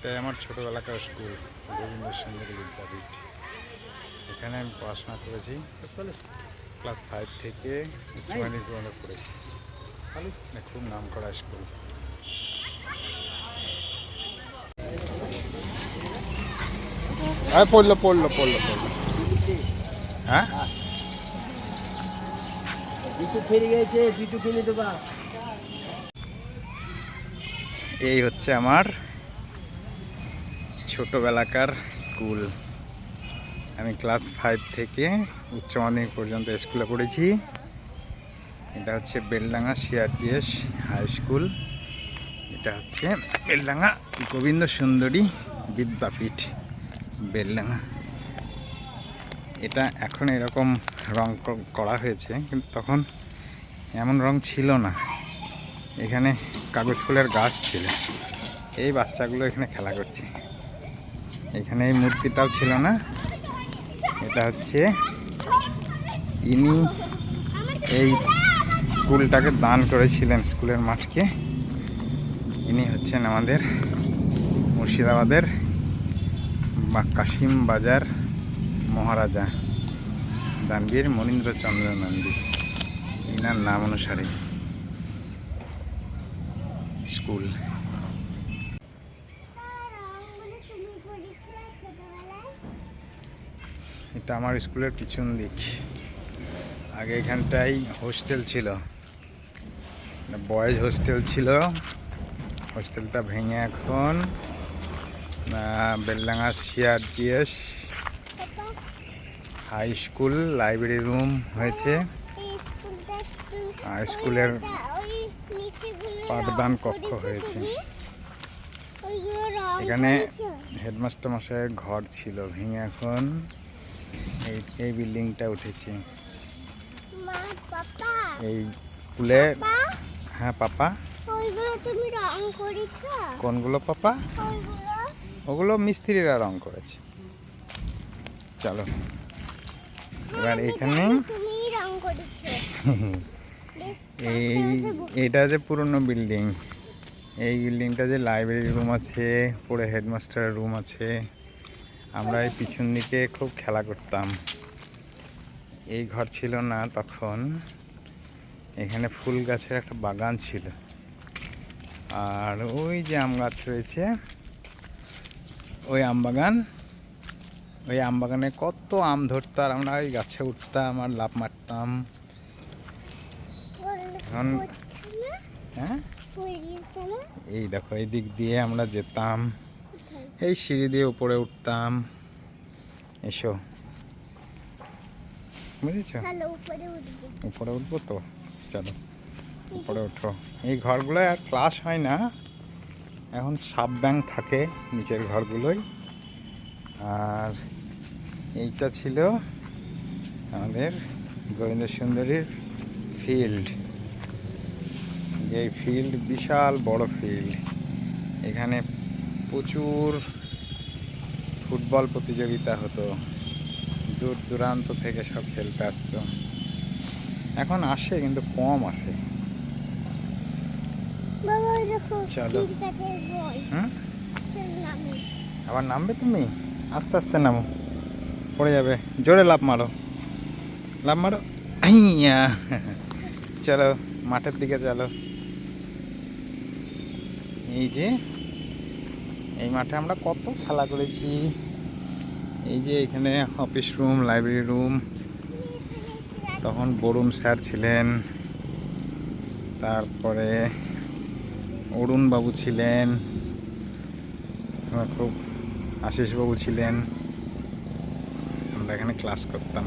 এটাই আমার ছোটোবেলাকার স্কুল, গোবিন্দ সুন্দরী বিদ্যাপীঠ। এখানে আমি পড়াশোনা করেছি, ক্লাস 5 থেকে উচ্চ মাধ্যমিক পর্যন্ত পড়েছি। খুব নাম করা স্কুল। পড়লো পড়লো পড়লো পড়লো হ্যাঁ, এই হচ্ছে আমার ছোটোবেলাকার স্কুল। আমি ক্লাস 5 থেকে উচ্চ মাধ্যমিক পর্যন্ত স্কুলে পড়েছি। এটা হচ্ছে বেলডাঙ্গা সিআরজিএস হাই স্কুল। এটা হচ্ছে বেলডাঙ্গা গোবিন্দ সুন্দরী বিদ্যাপীঠ বেলডাঙ্গা। এটা এখন এরকম রং করা হয়েছে, কিন্তু তখন এমন রং ছিল না। এখানে কাগজ ফুলের গাছ ছিল, এই বাচ্চাগুলো এখানে খেলা করছে। এখানে এই মূর্তিটাও ছিল না। এটা হচ্ছে ইনি এই স্কুলটাকে দান করেছিলেন, স্কুলের মাঠকে। ইনি হচ্ছেন আমাদের মুর্শিদাবাদের বা কাশিম বাজার মহারাজা দানবীর মনীন্দ্রচন্দ্র নন্দী, ইনার নাম অনুসারে স্কুল। এটা আমার স্কুলের পিছন দিক। আগে এখানটাই হোস্টেল ছিল, বয়েজ হোস্টেল ছিল। হোস্টেলটা ভেঙে এখন Beldanga CRGS high school library room হয়েছে, আর স্কুলের পাঠদান কক্ষ হয়েছে। এখানে হেডমাস্টার মশাইয়ের ঘর ছিল, ভেঙে এখন এই বিল্ডিংটা উঠেছে। এই স্কুলে হ্যাঁ পাপা, কোনগুলো পাপা? ওগুলো মিস্ত্রিরা রং করেছে। চলো এবার এখানে এইটা যে পুরনো বিল্ডিং, এই বিল্ডিংটা যে লাইব্রেরি রুম আছে, পরে হেডমাস্টারের রুম আছে। আমরা এই পিছন দিকে খুব খেলা করতাম। এই ঘর ছিল না তখন। এখানে ফুল গাছের একটা বাগান ছিল, আর ওই যে আম গাছ রয়েছে, ওই আম বাগান। ওই আম বাগানে কত আম ধরতো, আর আমরা ওই গাছে উঠতাম আর লাফ মারতাম। এখন হ্যাঁ, এই দেখো এই দিক দিয়ে আমরা যেতাম, এই সিঁড়ি দিয়ে উপরে উঠতাম। এসো, বুঝেছ? উপরে উঠবো তো, চলো উপরে উঠো। এই ঘরগুলোয় আর ক্লাস হয় না, এখন সাব ব্যাংক থাকে নিচের ঘরগুলোই। আর এইটা ছিল আমাদের গোবিন্দ সুন্দরীর ফিল্ড। এই ফিল্ড বিশাল বড় ফিল্ড। এখানে প্রচুর ফুটবল প্রতিযোগিতা হতো, দূর দূরান্ত থেকে সব খেলতে আসতো। এখন আসে কিন্তু কম আসে। চলো আবার নামবে তুমি? আস্তে আস্তে নামো, পড়ে যাবে। জোরে লাফ মারো, লাফ মারো। চলো মাঠের দিকে চলো। এই যে এই মাঠে আমরা কত খেলা করেছি। এই যে এখানে অফিস রুম, লাইব্রেরি রুম। তখন বরুণ স্যার ছিলেন, তারপরে অরুণ বাবু ছিলেন, খুব আশিস বাবু ছিলেন। আমরা এখানে ক্লাস করতাম।